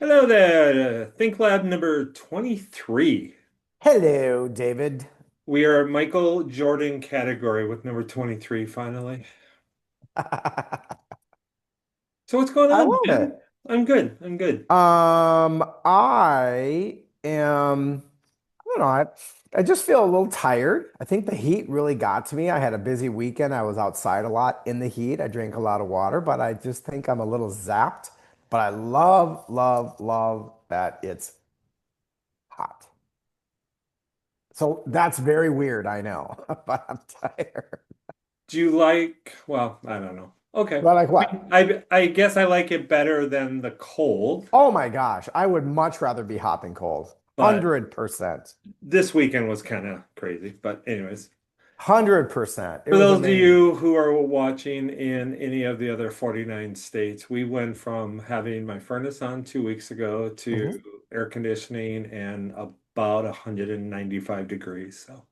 Hello there, Think Lab number 23. Hello, David. We are Michael Jordan category with number 23 finally. I So what's going on, love man? it. I'm good. I'm good. I am, I don't know, I just feel a little tired. I think the heat really got to me. I had a busy weekend. I was outside a lot in the heat. I drank a lot of water, but I just think I'm a little zapped. But I love, love, love that it's hot. So that's very weird, I know, but I'm tired. Do you like, well, I don't know. Okay. But like I what? mean, I guess I like it better than the cold, Oh my gosh, I would much rather be hot than cold. but 100%. this weekend was kind of crazy. But anyways, 100%. It for was those of amazing. you who are watching in any of the other 49 states, we went from having my furnace on 2 weeks ago Mhm. to air conditioning and about 195 degrees. So,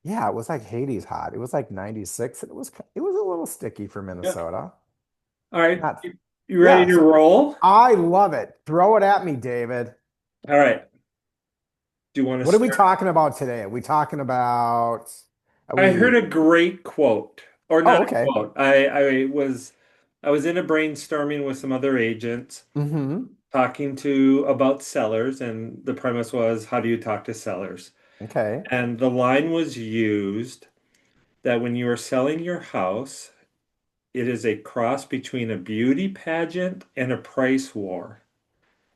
Yeah, it was like Hades hot. It was like 96 and it was a little sticky for yeah. Minnesota. All right. Not You ready to Yes. roll? I love it. Throw it at me, David. All right. Do you want to What are we start? talking about today? Are we talking about are I heard we a great quote, or not Oh, a okay. quote. I was in a brainstorming with some other agents Mm-hmm. talking to about sellers, and the premise was, how do you talk to sellers? Okay. And the line was used that when you are selling your house, it is a cross between a beauty pageant and a price war.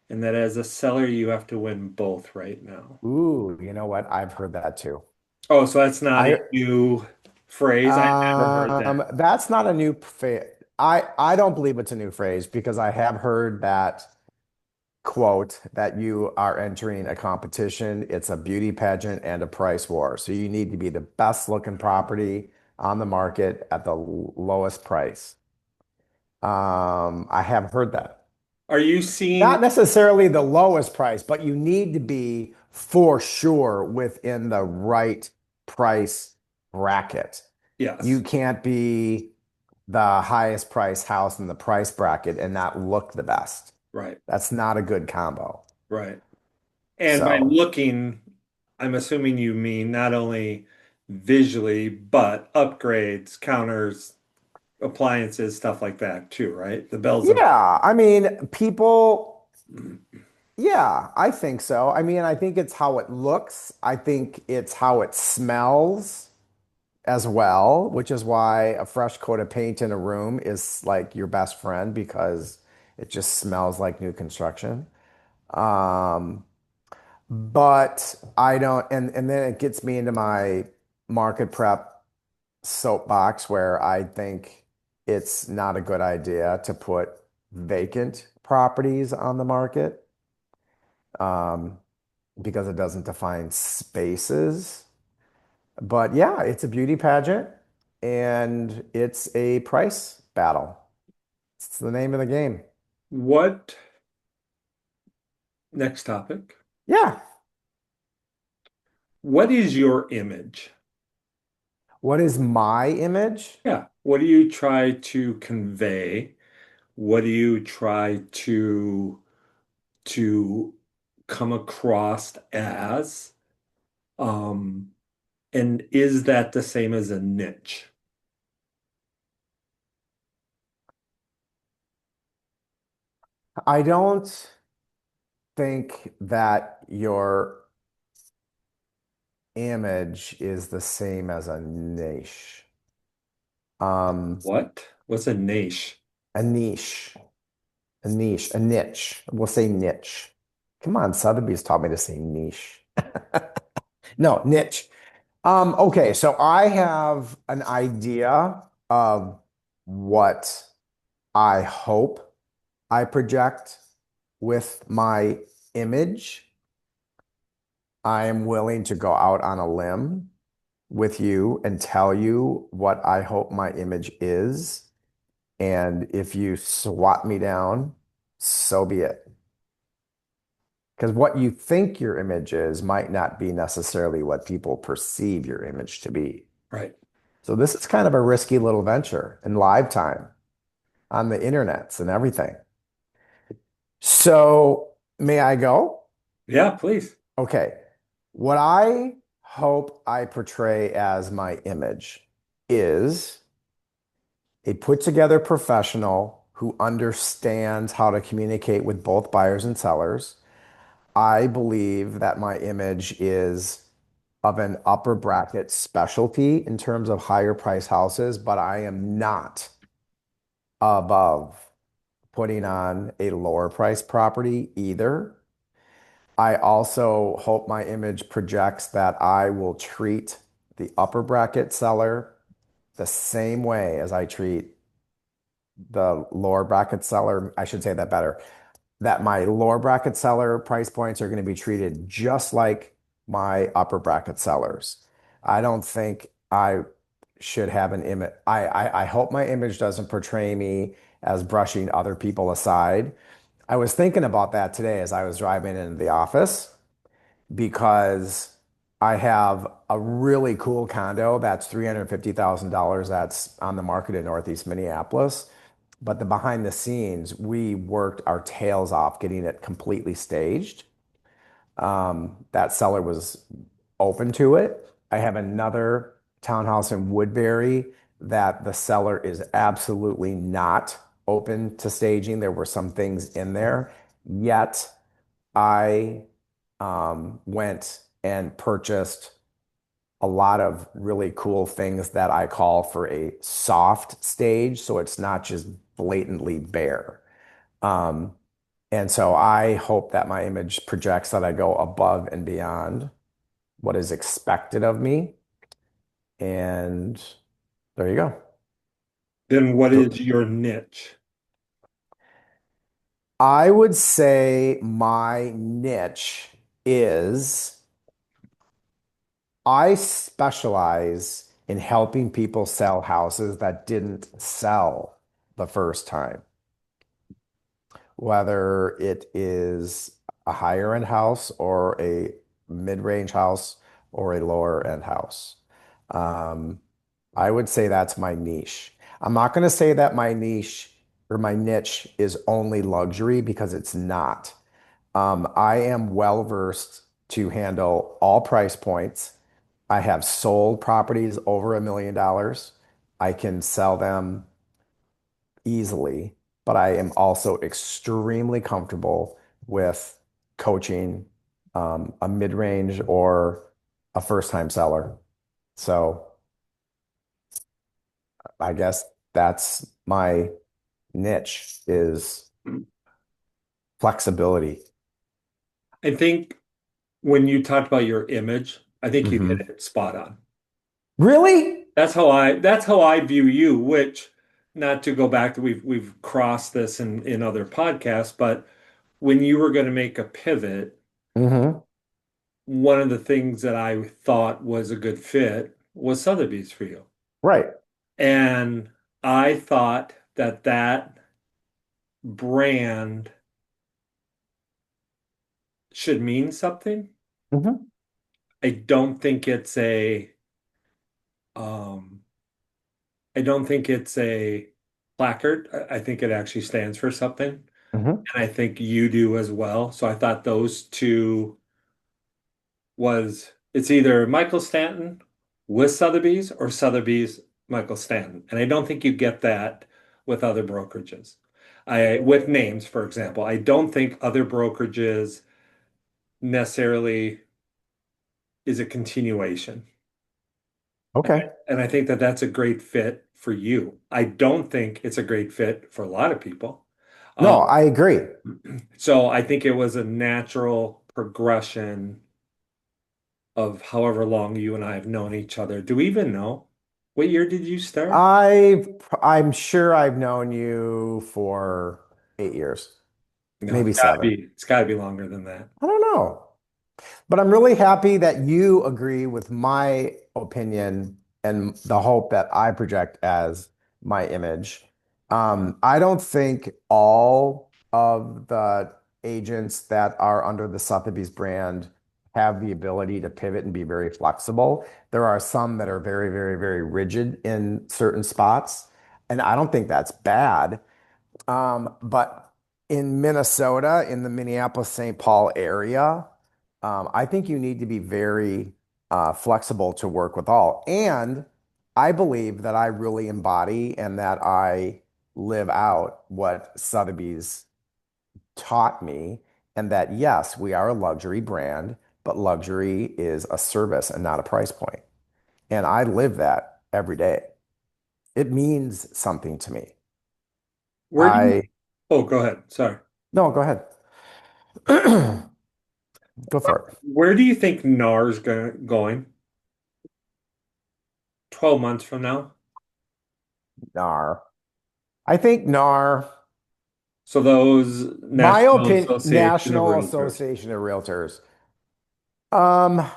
And that as a seller, you have to win both right now. Ooh, you know what? I've heard that too. Oh, so that's not a I new phrase. I never heard that. That's not a new phrase. I don't believe it's a new phrase because I have heard that quote that you are entering a competition. It's a beauty pageant and a price war. So you need to be the best looking property on the market at the lowest price. I have heard that. Are you seeing? Not necessarily the lowest price, but you need to be for sure within the right price bracket. You Yes, can't be the highest price house in the price bracket and not look the best. right, That's not a good combo. right. And by So, looking, I'm assuming you mean not only visually, but upgrades, counters, appliances, stuff like that too, right? The bells and yeah, I mean, yeah, I think so. I mean, I think it's how it looks. I think it's how it smells as well, which is why a fresh coat of paint in a room is like your best friend because it just smells like new construction. Um, but I don't, and then it gets me into my market prep soapbox where I think it's not a good idea to put vacant properties on the market um, because it doesn't define spaces. But yeah, it's a beauty pageant and it's a price battle. It's the name of the game. what? Next topic. Yeah. What is your image? What is my image? Yeah. What do you try to convey? What do you try to come across as? Um, and is that the same as a niche? I don't think that your image is the same as a niche. Um, What? What's a niche? a niche, a niche. We'll say niche. Come on, Sotheby's taught me to say niche. No, niche. Okay, so I have an idea of what I hope I project with my image. I am willing to go out on a limb with you and tell you what I hope my image is. And if you swat me down, so be it. Because what you think your image is might not be necessarily what people perceive your image to be. Right. So this is kind of a risky little venture in live time on the internets and everything. So, may I go? Yeah, please. Okay. What I hope I portray as my image is a put together professional who understands how to communicate with both buyers and sellers. I believe that my image is of an upper bracket specialty in terms of higher price houses, but I am not above putting on a lower price property either. I also hope my image projects that I will treat the upper bracket seller the same way as I treat the lower bracket seller. I should say that better. That my lower bracket seller price points are going to be treated just like my upper bracket sellers. I don't think I should have an image. I hope my image doesn't portray me as brushing other people aside. I was thinking about that today as I was driving into the office because I have a really cool condo that's $350,000 that's on the market in Northeast Minneapolis. But the behind the scenes, we worked our tails off getting it completely staged. That seller was open to it. I have another townhouse in Woodbury that the seller is absolutely not open to staging. There were some things in there, yet I went and purchased a lot of really cool things that I call for a soft stage. So it's not just blatantly bare. Um, and so I hope that my image projects that I go above and beyond what is expected of me. And there you go. Then what So is your niche? I would say my niche is I specialize in helping people sell houses that didn't sell the first time, whether it is a higher end house or a mid-range house or a lower end house. Um, I would say that's my niche. I'm not going to say that my niche or my niche is only luxury because it's not. I am well versed to handle all price points. I have sold properties over $1 million. I can sell them easily, but I am also extremely comfortable with coaching a mid-range or a first-time seller. So I guess that's my niche is flexibility. I think when you talked about your image, I think you hit Hmm. it spot on. Really? That's how I view you, which not to go back to we've crossed this in other podcasts, but when you were going to make a pivot, Hmm. one of the things that I thought was a good fit was Sotheby's for you. Right. And I thought that that brand should mean something. Hmm. I don't think it's um I don't think it's a placard. I think it actually stands for something. Hmm. And I think you do as well. So I thought those two was it's either Michael Stanton with Sotheby's or Sotheby's Michael Stanton. And I don't think you get that with other brokerages. I with names, for example. I don't think other brokerages necessarily is a continuation. Okay. And I think that that's a great fit for you. I don't think it's a great fit for a lot of people. No, Um, I agree. so I think it was a natural progression of however long you and I have known each other. Do we even know? What year did you start? I'm sure I've known you for 8 years, No, maybe seven. it's gotta be longer than that. I don't know. But I'm really happy that you agree with my opinion and the hope that I project as my image. I don't think all of the agents that are under the Sotheby's brand have the ability to pivot and be very flexible. There are some that are very, very, very rigid in certain spots, and I don't think that's bad. But in Minnesota, in the Minneapolis, St. Paul area, I think you need to be very flexible to work with all. And I believe that I really embody and that I live out what Sotheby's taught me, and that yes, we are a luxury brand, but luxury is a service and not a price point. And I live that every day. It means something to me. Where do you, I, oh, go ahead. Sorry. no, go ahead. Go for it. Where do you think NAR's going 12 months from now? NAR. I think NAR, So those my National opinion, Association of National Realtors. Association of Realtors. Um,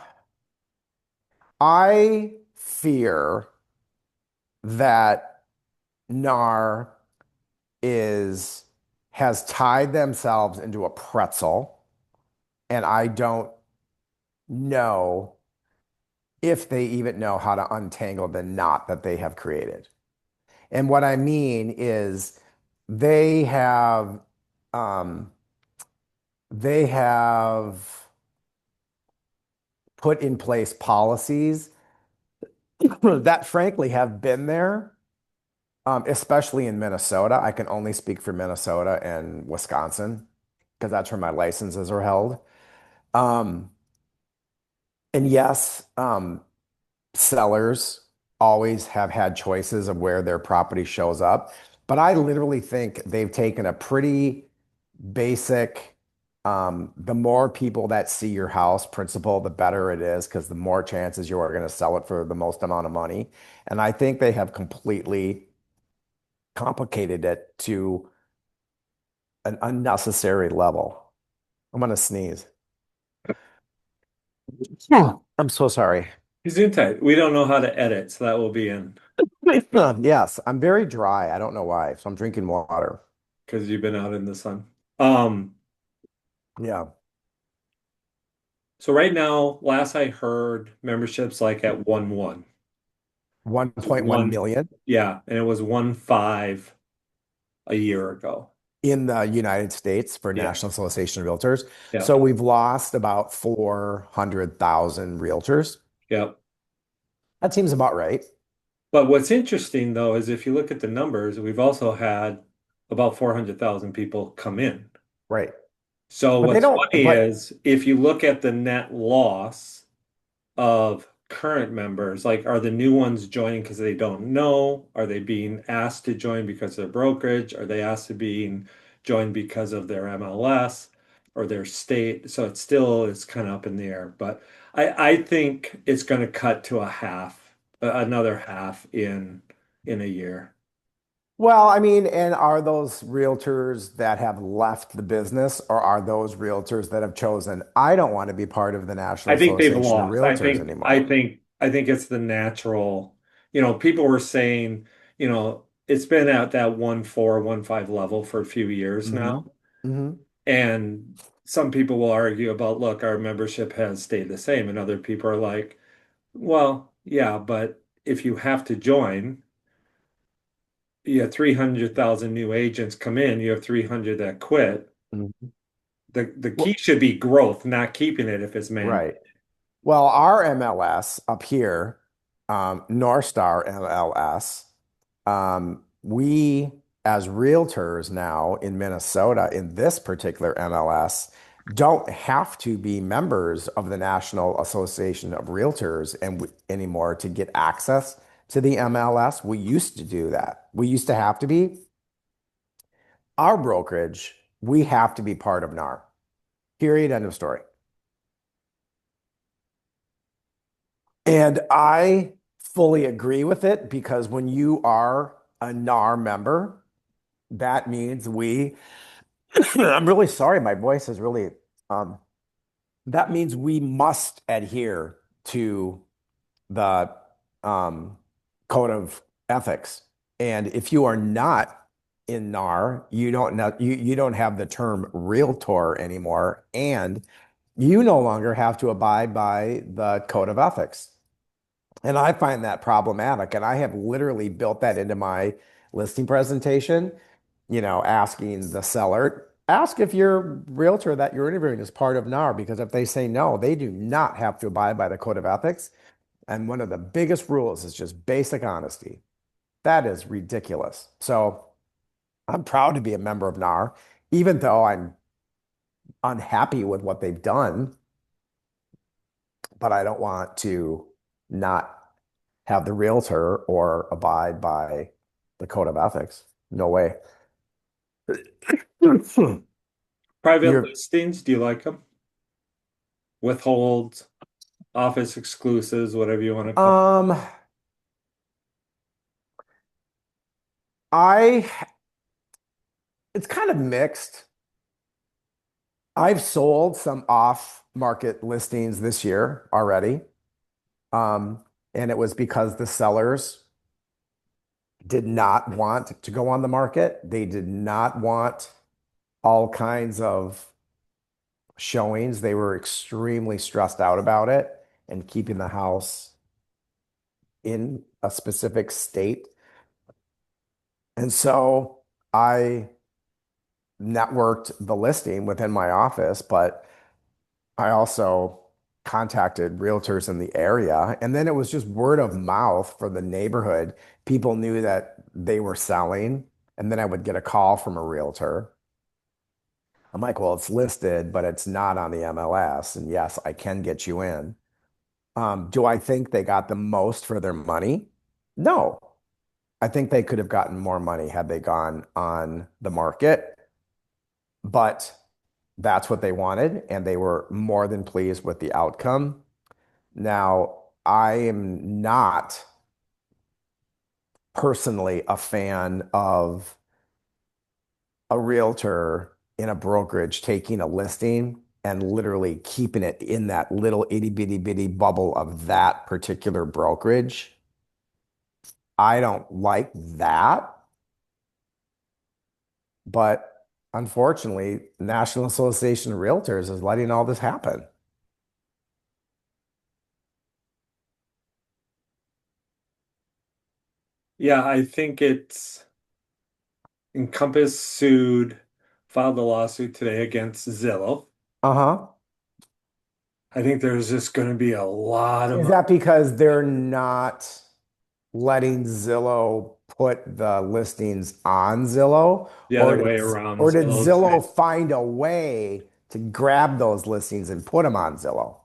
I fear that NAR is has tied themselves into a pretzel, and I don't know if they even know how to untangle the knot that they have created. And what I mean is they have um, they have put in place policies that frankly have been there, especially in Minnesota. I can only speak for Minnesota and Wisconsin because that's where my licenses are held. Um, and yes, sellers always have had choices of where their property shows up, but I literally think they've taken a pretty basic, the more people that see your house principle, the better it is because the more chances you are going to sell it for the most amount of money. And I think they have completely complicated it to an unnecessary level. I'm going to sneeze. I'm so sorry. He's in tight. We don't know how to edit, so that will be in Yes, I'm very dry. I don't know why. So I'm drinking water. because you've been out in the sun. Um, Yeah. so right now, last I heard, memberships like at 1-1. It's 1.1 one, million yeah, and it was 1-5 a year ago. in the United States for Yeah, National Association of Realtors. yeah, So we've lost about 400,000 realtors. yeah. That seems about right. But what's interesting though is if you look at the numbers, we've also had about 400,000 people come in. Right. So But they what's don't, funny but is if you look at the net loss of current members, like are the new ones joining because they don't know? Are they being asked to join because of their brokerage? Are they asked to being joined because of their MLS or their state? So it still is kind of up in the air. But I think it's going to cut to a half, another half in a year. well, I mean, and are those realtors that have left the business or are those realtors that have chosen, I don't want to be part of the National I think they've Association of lost. I Realtors think I anymore? think I think it's the natural, people were saying, it's been at that 1-4, 1-5 level for a few years Hmm. now. Hmm. And some people will argue about, look, our membership has stayed the same. And other people are like, well, yeah, but if you have to join, you have 300,000 new agents come in, you have 300 that quit. Hmm. The key Well, should be growth, not keeping it if it's right. mandated. Well, our MLS up here, North Star MLS, we as realtors now in Minnesota in this particular MLS don't have to be members of the National Association of Realtors anymore to get access to the MLS. We used to do that. We used to have to be. Our brokerage, we have to be part of NAR. Period. End of story. And I fully agree with it because when you are a NAR member, that means I'm really sorry, my voice is really, um, that means we must adhere to the um, code of ethics. And if you are not in NAR, you don't know, you don't have the term realtor anymore, and you no longer have to abide by the code of ethics. And I find that problematic. And I have literally built that into my listing presentation, asking the seller. Ask if your realtor that you're interviewing is part of NAR, because if they say no, they do not have to abide by the code of ethics. And one of the biggest rules is just basic honesty. That is ridiculous. So I'm proud to be a member of NAR, even though I'm unhappy with what they've done, but I don't want to not have the realtor or abide by the code of ethics. No way. Private You're, listings, do you like them? Withholds, office exclusives, whatever you want to call um, I, it's kind of mixed. I've sold some off-market listings this year already. Um, and it was because the sellers did not want to go on the market. They did not want all kinds of showings. They were extremely stressed out about it and keeping the house in a specific state. And so I networked the listing within my office, but I also contacted realtors in the area. And then it was just word of mouth for the neighborhood. People knew that they were selling. And then I would get a call from a realtor. I'm like, well, it's listed, but it's not on the MLS. And yes, I can get you in. Do I think they got the most for their money? No. I think they could have gotten more money had they gone on the market, but that's what they wanted, and they were more than pleased with the outcome. Now, I am not personally a fan of a realtor in a brokerage taking a listing and literally keeping it in that little itty bitty bitty bubble of that particular brokerage. I don't like that, but unfortunately, National Association of Realtors is letting all this happen. Yeah, I think it's Encompass filed a lawsuit today against Zillow. Uh-huh. I think there's just going to be a lot Is of, that because they're not letting Zillow put the listings on Zillow, the other way around. or did Zillow's Zillow find a way to grab those listings and put them on Zillow?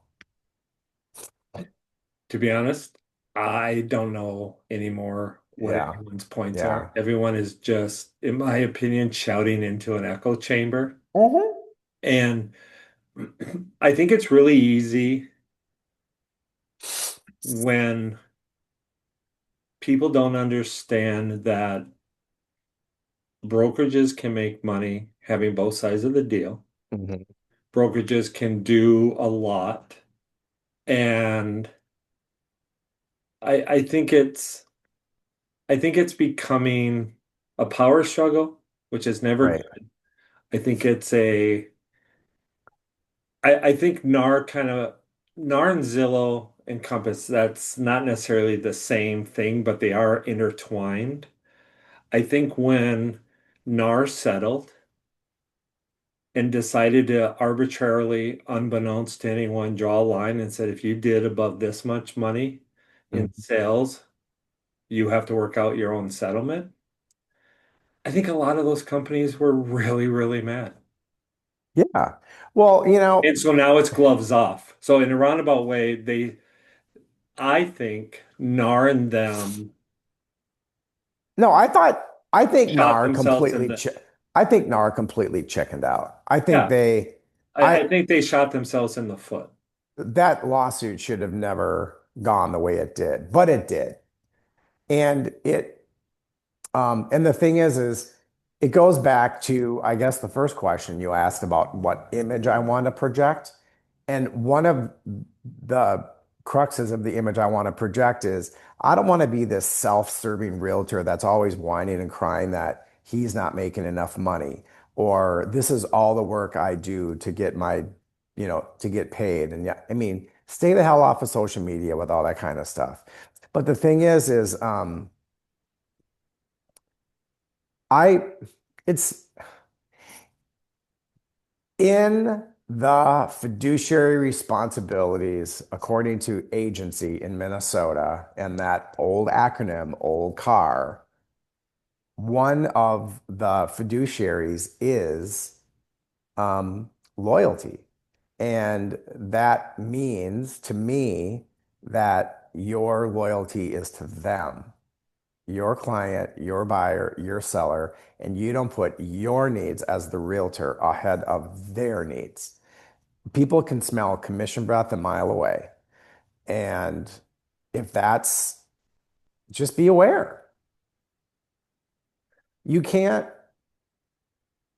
To be honest, I don't know anymore what Yeah, anyone's points are. yeah. Everyone is just, in my opinion, shouting into an echo chamber. Hmm. And I think it's really easy when people don't understand that brokerages can make money having both sides of the deal. Hmm. Brokerages can do a lot. And I think it's becoming a power struggle, which is never Right. good. I think it's a I think NAR and Zillow encompass that's not necessarily the same thing, but they are intertwined. I think when NAR settled and decided to arbitrarily, unbeknownst to anyone, draw a line and said if you did above this much money in Mhm. sales, you have to work out your own settlement. I think a lot of those companies were really, really mad. Yeah. Well, And so now it's gloves off. So in a roundabout way, I think NAR and them no, I think shot NAR themselves in completely, the, I think NAR completely chickened out. I think yeah, they, I I, think they shot themselves in the foot. that lawsuit should have never gone the way it did, but it did. And and the thing is it goes back to, I guess, the first question you asked about what image I want to project. And one of the cruxes of the image I want to project is I don't want to be this self-serving realtor that's always whining and crying that he's not making enough money, or this is all the work I do to get to get paid. And yeah, I mean, stay the hell off of social media with all that kind of stuff. But the thing is, I, it's, In the fiduciary responsibilities, according to agency in Minnesota, and that old acronym, old car, one of the fiduciaries is loyalty. And that means to me that your loyalty is to them, your client, your buyer, your seller, and you don't put your needs as the realtor ahead of their needs. People can smell commission breath a mile away. And if that's, just be aware. You can't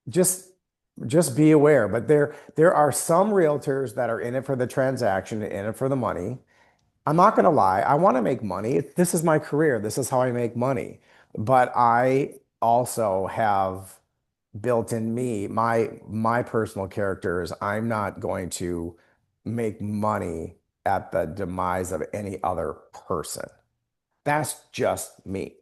just just be aware. But there are some realtors that are in it for the transaction, in it for the money. I'm not going to lie. I want to make money. This is my career. This is how I make money. But I also have built in me my personal character is I'm not going to make money at the demise of any other person. That's just me.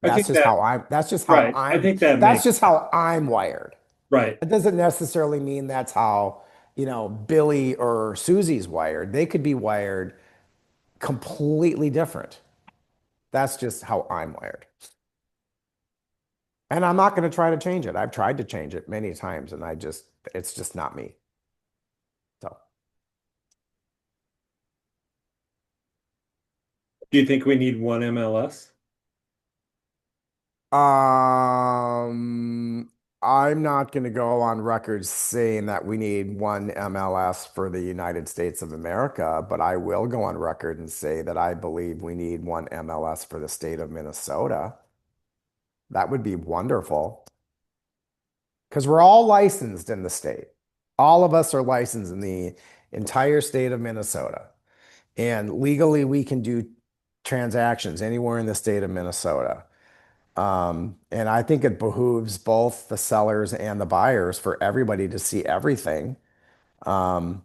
I That's think just that, how I'm that's just how right. I I'm think that that's makes just how I'm wired. right. It doesn't necessarily mean that's how, Billy or Susie's wired. They could be wired completely different. That's just how I'm wired. And I'm not going to try to change it. I've tried to change it many times and it's just not me. So, Do you think we need one MLS? um, I'm not going to go on record saying that we need one MLS for the United States of America, but I will go on record and say that I believe we need one MLS for the state of Minnesota. That would be wonderful because we're all licensed in the state. All of us are licensed in the entire state of Minnesota. And legally, we can do transactions anywhere in the state of Minnesota. And I think it behooves both the sellers and the buyers for everybody to see everything. Um,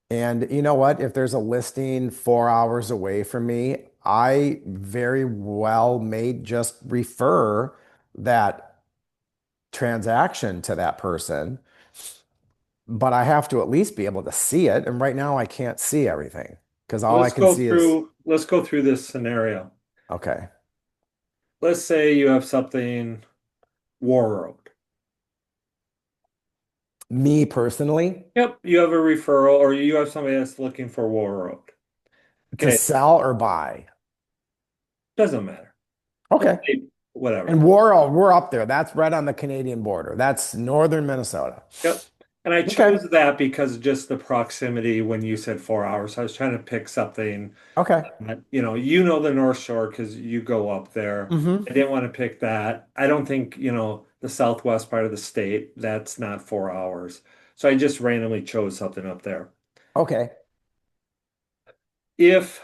and you know what? If there's a listing 4 hours away from me, I very well may just refer that transaction to that person, but I have to at least be able to see it. And right now I can't see everything because all I can see is, Let's go through this scenario. okay, Let's say you have something War Road. me personally Yep, you have a referral or you have somebody that's looking for War Road. to Okay, sell or buy. doesn't matter. Let's Okay. say whatever. And we're up there. That's right on the Canadian border. That's northern Minnesota. Yep. And I Okay. chose that because just the proximity when you said 4 hours. I was trying to pick something Okay. that, the North Shore because you go up there. Hmm. I didn't want to pick that. I don't think, the southwest part of the state, that's not 4 hours. So I just randomly chose something up there. Okay. If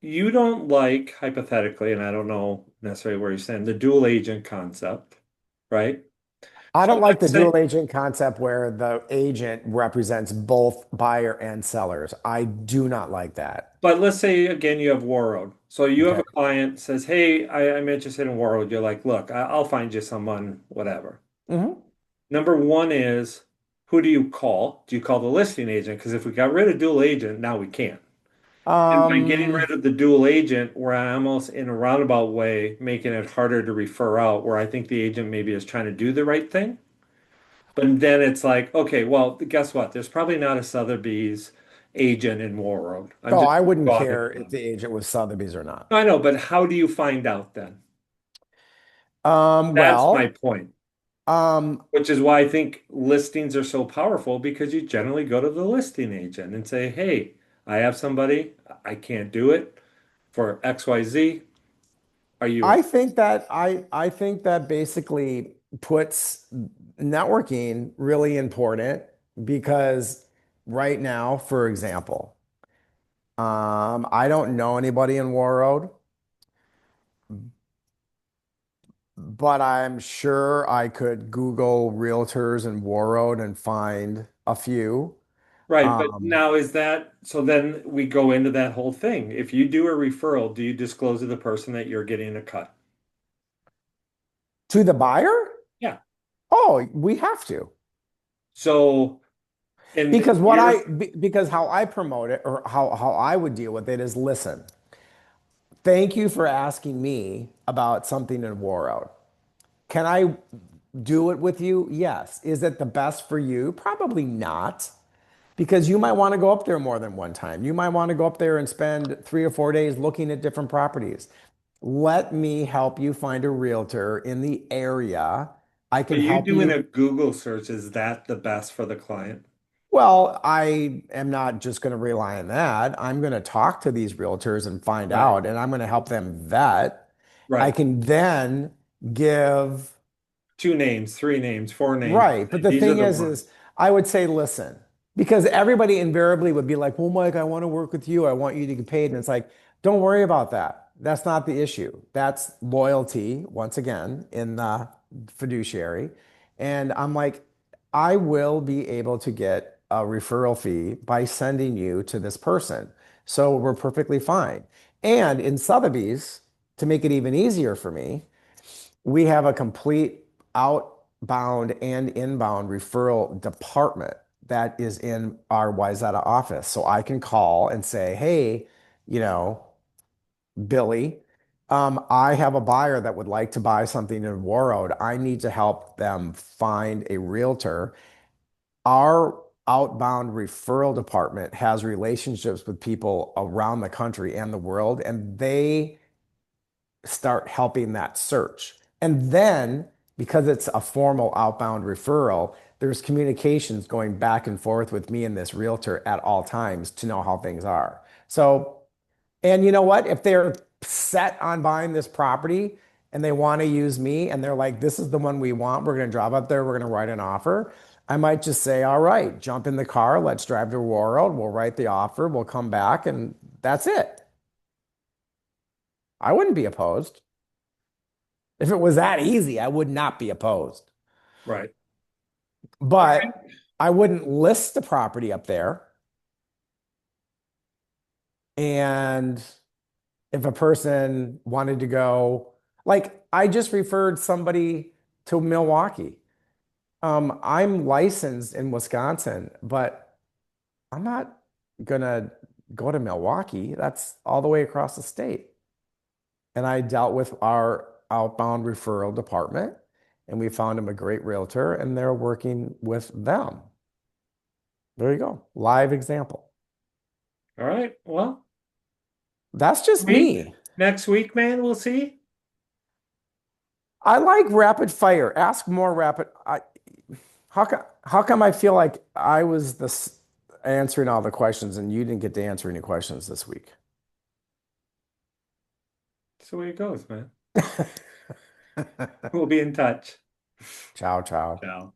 you don't like, hypothetically, and I don't know necessarily where you're saying, the dual agent concept, right? I So don't like the let's say, dual agent concept where the agent represents both buyer and sellers. I do not like that. but let's say again you have War Road. So you have Okay. a client says, "Hey, I'm interested in War Road." You're like, "Look, I'll find you someone, whatever." Hmm. Number one is, who do you call? Do you call the listing agent? Because if we got rid of dual agent, now we can't. And by getting Um, rid of the dual agent, we're almost in a roundabout way making it harder to refer out, where I think the agent maybe is trying to do the right thing. But then it's like, okay, well, guess what? There's probably not a Sotheby's agent in War Road. I'm oh, just I wouldn't talking. care if the agent was Sotheby's or not. I know, but how do you find out then? Um, That's my well, point, um, which is why I think listings are so powerful because you generally go to the listing agent and say, hey, I have somebody, I can't do it for XYZ. Are you in? I think that basically puts networking really important because right now, for example, I don't know anybody in War Road, but I'm sure I could Google realtors in War Road and find a few. Right, but Um, now is that so then we go into that whole thing. If you do a referral, do you disclose to the person that you're getting a cut? to the buyer? Yeah. Oh, we have to. So, and Because you're, because how I promote it or how I would deal with it is listen, thank you for asking me about something in Warroad. Can I do it with you? Yes. Is it the best for you? Probably not. Because you might want to go up there more than one time. You might want to go up there and spend 3 or 4 days looking at different properties. Let me help you find a realtor in the area. I can but you help doing you. a Google search, is that the best for the client? Well, I am not just going to rely on that. I'm going to talk to these realtors and find Right, out, and I'm going to help them vet. I right. can then give. Two names, three names, four names. Right. But the These are thing the ones. is I would say, listen, because everybody invariably would be like, well, Mike, I want to work with you. I want you to get paid. And it's like, don't worry about that. That's not the issue. That's loyalty, once again, in the fiduciary. And I'm like, I will be able to get a referral fee by sending you to this person. So we're perfectly fine. And in Sotheby's, to make it even easier for me, we have a complete outbound and inbound referral department that is in our Wayzata office. So I can call and say, hey, you know, Billy, I have a buyer that would like to buy something in Warroad. I need to help them find a realtor. Our outbound referral department has relationships with people around the country and the world, and they start helping that search. And then, because it's a formal outbound referral, there's communications going back and forth with me and this realtor at all times to know how things are. So, and you know what? If they're set on buying this property and they want to use me and they're like, this is the one we want, we're going to drive up there, we're going to write an offer. I might just say, all right, jump in the car, let's drive to World, we'll write the offer, we'll come back, and that's it. I wouldn't be opposed. If it was that easy, I would not be opposed. Right. But I wouldn't list the property up there. And if a person wanted to go, like I just referred somebody to Milwaukee. I'm licensed in Wisconsin, but I'm not gonna go to Milwaukee. That's all the way across the state. And I dealt with our outbound referral department, and we found him a great realtor, and they're working with them. There you go. Live example. All right. Well, That's just week, me. next week, man, we'll see. I like rapid fire. Ask more rapid. How come I feel like I was answering all the questions and you didn't get to answer any questions this week? That's the way it goes, man. We'll be in touch. Ciao, ciao. Ciao.